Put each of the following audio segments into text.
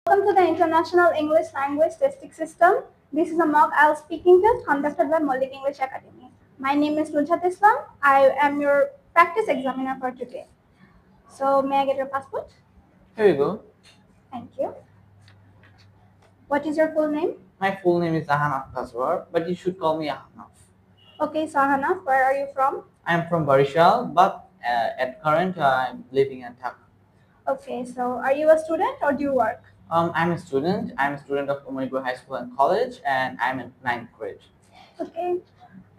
Welcome to the International English Language Testing System. This is a mock IELTS speaking test conducted by Maulik English Academy. My name is Nujhat Islam. I am your practice examiner for today. So, may I get your passport? Here you go. Thank you. What is your full name? My full name is Ahanaf Kaswar, but you should call me Ahanaf. Okay, Sahana, where are you from? I am from Barishal, but at current I'm living in Dhaka. Okay, so are you a student or do you work? I'm a student. I'm a student of Umaripur High School and College, and I'm in 9th grade. Okay.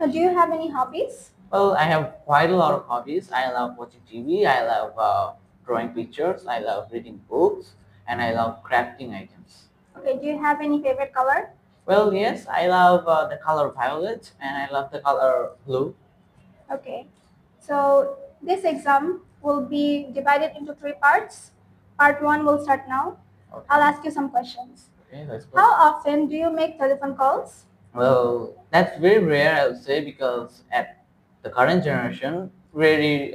Do you have any hobbies? Well, I have quite a lot of hobbies. I love watching TV. I love drawing pictures. I love reading books, and I love crafting items. Okay, do you have any favorite color? Well, yes, I love the color violet, and I love the color blue. Okay, so this exam will be divided into three parts. Part one will start now. Okay. I'll ask you some questions. Okay, let's go. How often do you make telephone calls? Well, that's very rare, I would say, because at the current generation, many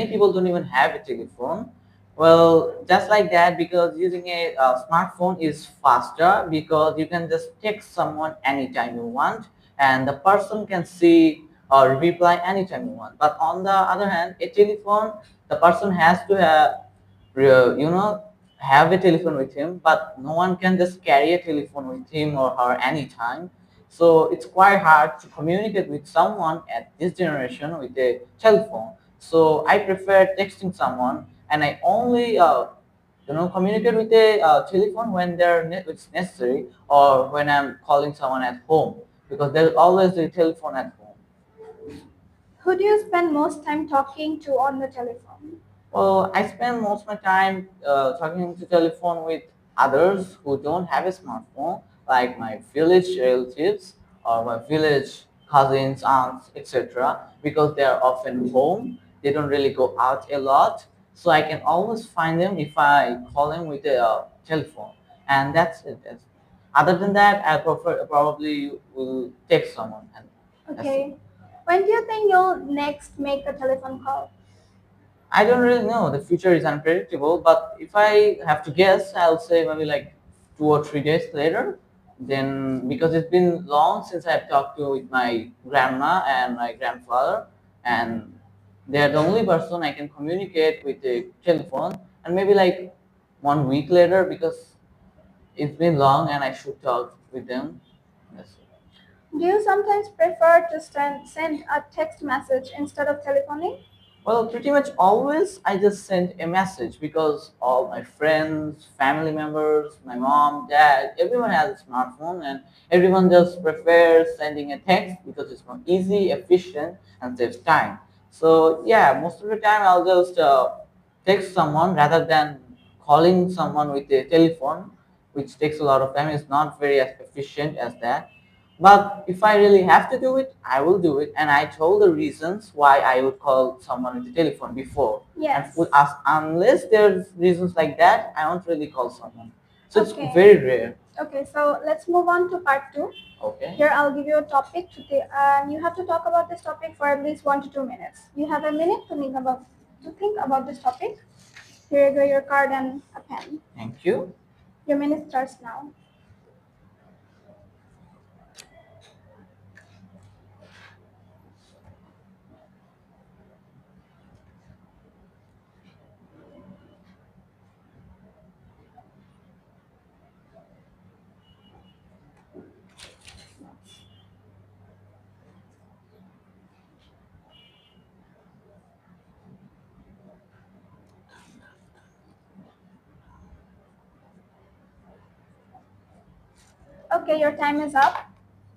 people don't even have a telephone. Well, just like that, because using a smartphone is faster because you can just text someone anytime you want, and the person can see or reply anytime you want. But on the other hand, a telephone, the person has to have, you know, have a telephone with him, but no one can just carry a telephone with him or her anytime. So it's quite hard to communicate with someone at this generation with a telephone. So I prefer texting someone, and I only communicate with a telephone when it's necessary, or when I'm calling someone at home, because there's always a telephone at home. Who do you spend most time talking to on the telephone? Well, I spend most of my time talking to telephone with others who don't have a smartphone, like my village relatives or my village cousins, aunts, etc. Because they are often home, they don't really go out a lot, so I can always find them if I call them with a telephone, and that's it. Other than that, I prefer probably will text someone, and that's it. Okay. When do you think you'll next make a telephone call? I don't really know. The future is unpredictable, but if I have to guess, I'll say maybe like 2 or 3 days later. Then, because it's been long since I've talked to with my grandma and my grandfather, and they're the only person I can communicate with the telephone. And maybe like 1 week later, because it's been long and I should talk with them. That's it. Do you sometimes prefer to send a text message instead of telephoning? Well, pretty much always I just send a message because all my friends, family members, my mom, dad, everyone has a smartphone, and everyone just prefers sending a text because it's more easy, efficient, and saves time. So yeah, most of the time I'll just text someone rather than calling someone with a telephone, which takes a lot of time. It's not very as efficient as that. But if I really have to do it, I will do it. And I told the reasons why I would call someone with the telephone before. Yes. And would ask, unless there's reasons like that, I won't really call someone. So Okay. it's very rare. Okay, so let's move on to part two. Okay. Here I'll give you a topic today, and you have to talk about this topic for at least 1 to 2 minutes. You have a minute to think about this topic. Here you go, your card and a pen. Thank you. Your minute starts now. Okay, your time is up.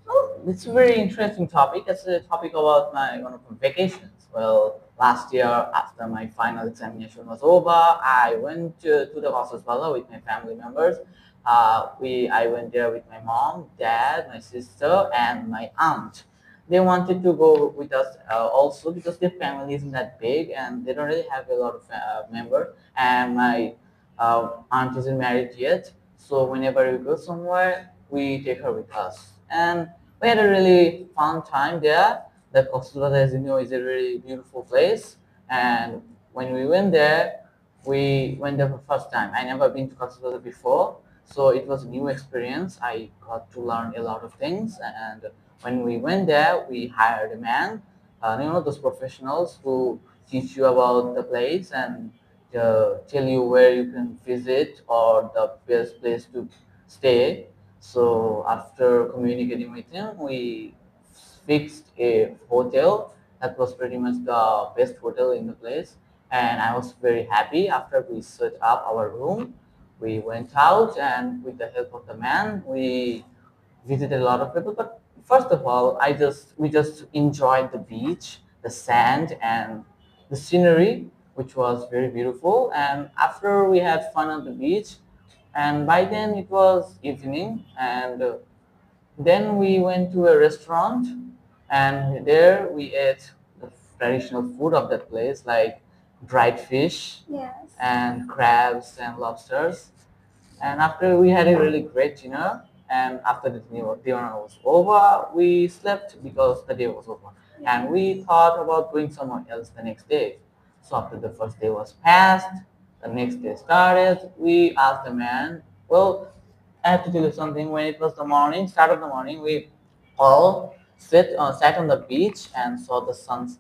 Oh, it's a very interesting topic. It's a topic about one of my vacations. Well, last year after my final examination was over, I went to the Bala with my family members. I went there with my mom, dad, my sister, and my aunt. They wanted to go with us also because their family isn't that big and they don't really have a lot of members. And my aunt isn't married yet, so whenever we go somewhere, we take her with us. And we had a really fun time there. The Coxulada, as you know, is a really beautiful place. And when we went there, We went there for first time. I never been to Costa before, so it was a new experience. I got to learn a lot of things, and when we went there, we hired a man. Those professionals who teach you about the place and tell you where you can visit or the best place to stay. So after communicating with him, we fixed a hotel that was pretty much the best hotel in the place, and I was very happy. After we set up our room, we went out, and with the help of the man, we visited a lot of people. But first of all, we just enjoyed the beach, the sand, and the scenery, which was very beautiful. And after we had fun on the beach, and by then it was evening, and then we went to a restaurant, and there we ate the traditional food of that place, like dried fish Yes. and crabs and lobsters. And after we had a really great dinner, and after the dinner was over, we slept because the day was over. And we thought about doing somewhere else the next day. So after the first day was passed, the next day started. We asked the man, well, I have to tell you something. When it was the morning, start of the morning, we all sat on the beach and saw the sun,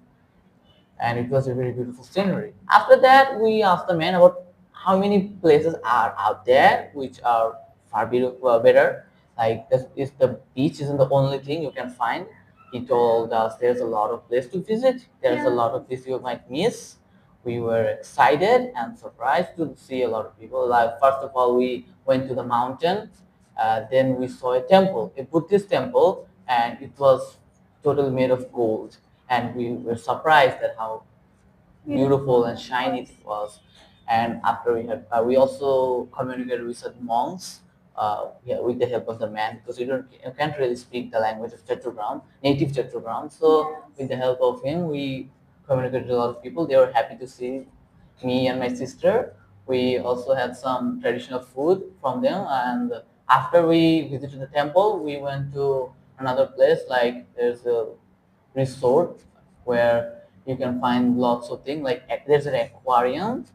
and it was a very beautiful scenery. After that, we asked the man about how many places are out there which are far better. Like this is the beach isn't the only thing you can find. He told us there's a lot of places to visit. There's a lot of places you might miss. We were excited and surprised to see a lot of people. Like first of all, we went to the mountain. Then we saw a temple, a Buddhist temple, and it was totally made of gold, and we were surprised at how beautiful and shiny it was. And after we also communicated with some monks, yeah, with the help of the man, because you can't really speak the language of Chattogram, native Chattogram. So with the help of him, we communicated with a lot of people. They were happy to see me and my sister. We also had some traditional food from them, and after we visited the temple, we went to another place. Like there's a resort where you can find lots of things, like there's an aquarium,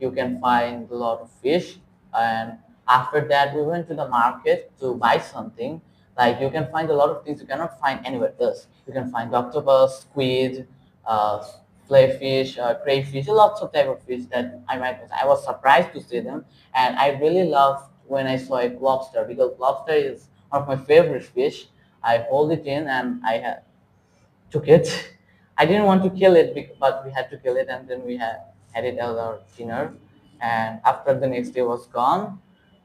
you can find a lot of fish. And after that we went to the market to buy something. Like you can find a lot of things you cannot find anywhere else. You can find octopus, squid, uh, flayfish, crayfish, lots of type of fish that I was surprised to see them. And I really loved when I saw a lobster, because lobster is one of my favorite fish. I hold it in and took it. I didn't want to kill it, but we had to kill it, and then we had it as our dinner. And after the next day was gone,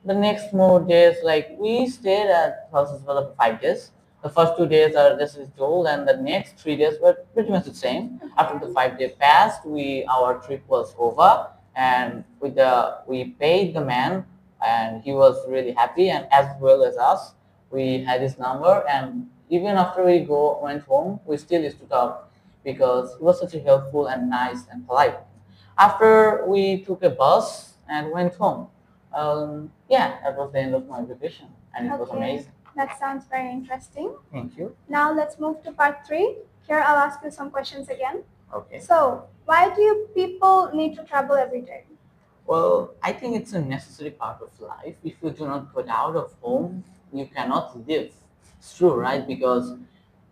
the next more days, like we stayed at houses for 5 days. The first 2 days are just as told, and the next 3 days were pretty much the same. After the 5 day passed, our trip was over, and we paid the man, and he was really happy, and as well as us. We had his number, and even after we went home, we still used to talk because he was such a helpful and nice and polite. After we took a bus and went home, yeah, that was the end of my vacation, and it was amazing. That sounds very interesting. Thank you. Now let's move to part three. Here I'll ask you some questions again. Okay. So, why do you people need to travel every day? Well, I think it's a necessary part of life. If you do not get out of home, you cannot live. It's true, right? Because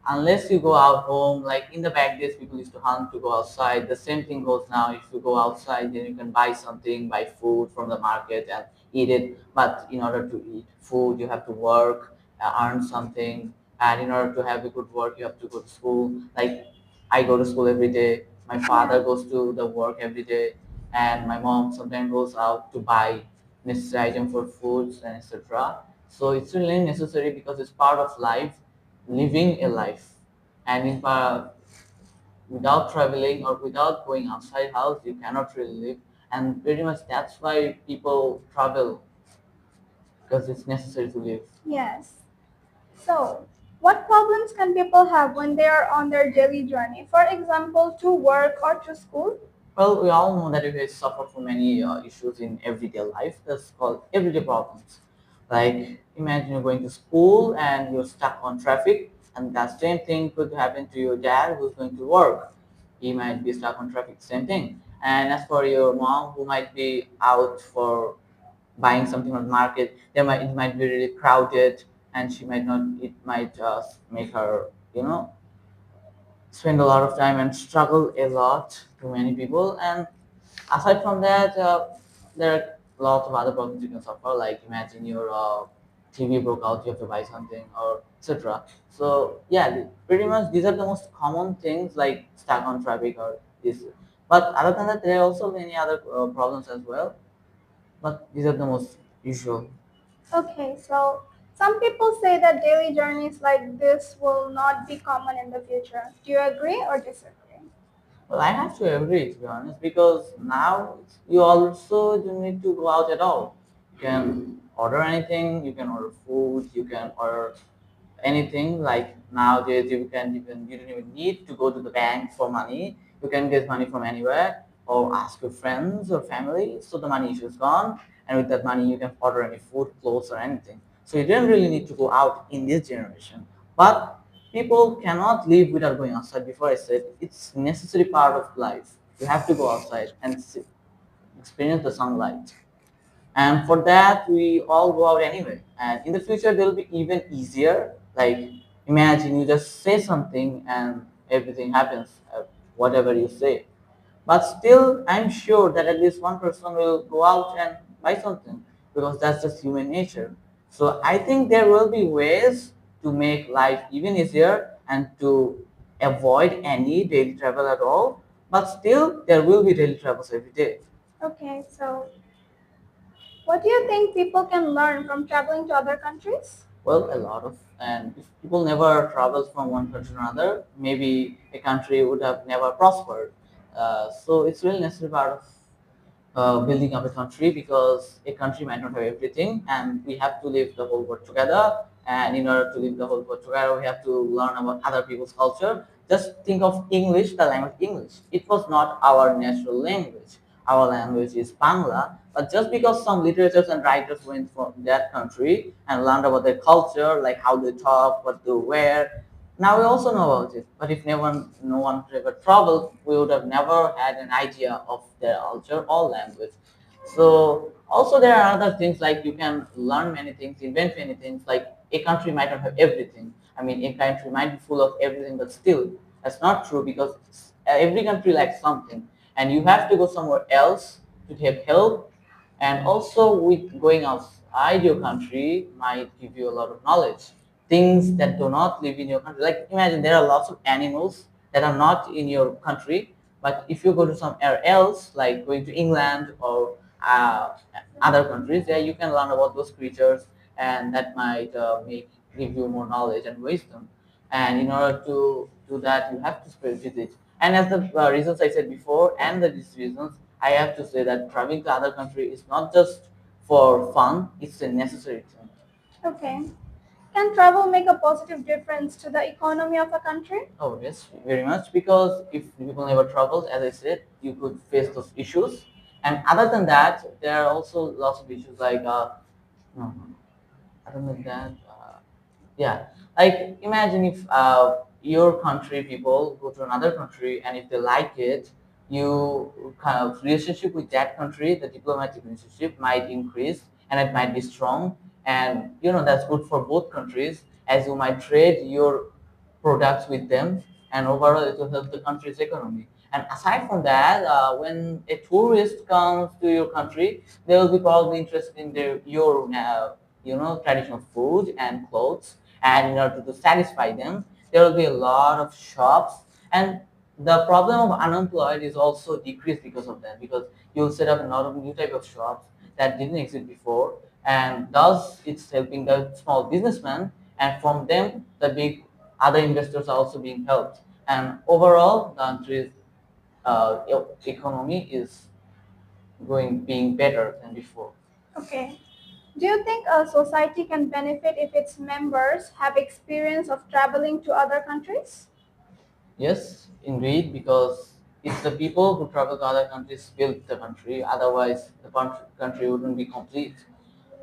unless you go out home, like in the back days, people used to hunt to go outside. The same thing goes now. If you go outside, then you can buy something, buy food from the market and eat it. But in order to eat food, you have to work, earn something. And in order to have a good work, you have to go to school. Like I go to school every day. My father goes to the work every day, and my mom sometimes goes out to buy necessary item for foods and etc. So it's really necessary because it's part of life, living a life. And if without traveling or without going outside house, you cannot really live. And pretty much that's why people travel, because it's necessary to live. Yes. So, what problems can people have when they are on their daily journey? For example, to work or to school? Well, we all know that we suffer from many issues in everyday life. That's called everyday problems. Like imagine you're going to school and you're stuck on traffic, and that same thing could happen to your dad who's going to work. He might be stuck on traffic, same thing. And as for your mom, who might be out for buying something on the market, it might be really crowded, and she might not. It might make her, spend a lot of time and struggle a lot to many people. And aside from that, there are lots of other problems you can suffer. Like imagine your TV broke out, you have to buy something or etc. So yeah, pretty much these are the most common things like stuck on traffic or this. But other than that, there are also many other problems as well. But these are the most usual. Okay, so some people say that daily journeys like this will not be common in the future. Do you agree or disagree? Well, I have to agree, to be honest, because now you also don't need to go out at all. You can order anything, you can order food, you can order anything. Like nowadays, you don't even need to go to the bank for money. You can get money from anywhere or ask your friends or family. So the money issue is gone, and with that money, you can order any food, clothes, or anything. So you don't really need to go out in this generation. But people cannot live without going outside. Before I said it's necessary part of life. You have to go outside and experience the sunlight. And for that, we all go out anyway. And in the future, they'll be even easier. Like imagine you just say something and everything happens, whatever you say. But still, I'm sure that at least one person will go out and buy something because that's just human nature. So I think there will be ways to make life even easier and to avoid any daily travel at all. But still, there will be daily travels every day. Okay, so what do you think people can learn from traveling to other countries? Well, a lot of, and if people never traveled from one country to another, maybe a country would have never prospered. So it's really necessary part of building up a country because a country might not have everything and we have to live the whole world together, and in order to live the whole world together we have to learn about other people's culture. Just think of English, the language English. It was not our natural language. Our language is Bangla, but just because some literatures and writers went from that country and learned about their culture, like how they talk, what they wear, now we also know about it. But if no one ever traveled, we would have never had an idea of their culture or language. So also there are other things like you can learn many things, invent many things. Like a country might not have everything. I mean, a country might be full of everything, but still that's not true because every country lacks something, and you have to go somewhere else to have help. And also with going outside your country might give you a lot of knowledge, things that do not live in your country. Like imagine there are lots of animals that are not in your country, but if you go to somewhere else, like going to England or other countries, there you can learn about those creatures, and that might make give you more knowledge and wisdom. And in order to do that, you have to spread visit. And as the reasons I said before, and these reasons, I have to say that traveling to other country is not just for fun; it's a necessary thing. Okay. Can travel make a positive difference to the economy of a country? Oh yes, very much. Because if people never traveled, as I said, you could face those issues. And other than that, there are also lots of issues like no, no, other than that, yeah, like imagine if your country people go to another country and if they like it, you kind of relationship with that country, the diplomatic relationship might increase and it might be strong, and that's good for both countries as you might trade your products with them, and overall it will help the country's economy. And aside from that, when a tourist comes to your country, they will be probably interested in your traditional food and clothes, and in order to satisfy them, there will be a lot of shops, and the problem of unemployed is also decreased because of that, because you'll set up a lot of new type of shops that didn't exist before, and thus it's helping the small businessman, and from them the big other investors are also being helped, and overall the country's economy is going being better than before. Okay. Do you think a society can benefit if its members have experience of traveling to other countries? Yes, indeed, because it's the people who travel to other countries build the country. Otherwise, the country wouldn't be complete,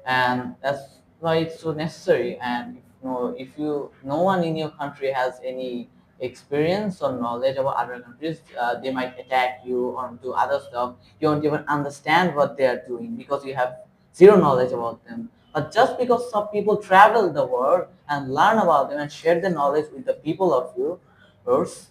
and that's why it's so necessary. And if no one in your country has any experience or knowledge about other countries, they might attack you or do other stuff. You won't even understand what they are doing because you have zero knowledge about them. But just because some people travel the world and learn about them and share the knowledge with the people of yours,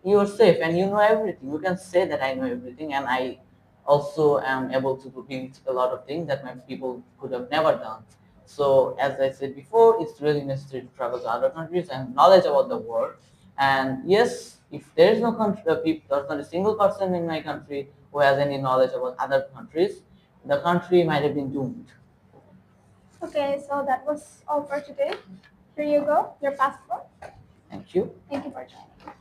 you are safe and you know everything. You can say that I know everything, and I also am able to do a lot of things that my people could have never done. So as I said before, it's really necessary to travel to other countries and knowledge about the world. And yes, if there is no country, there's not a single person in my country who has any knowledge about other countries, the country might have been doomed. Okay, so that was all for today. Here you go, your passport. Thank you. Thank you for joining.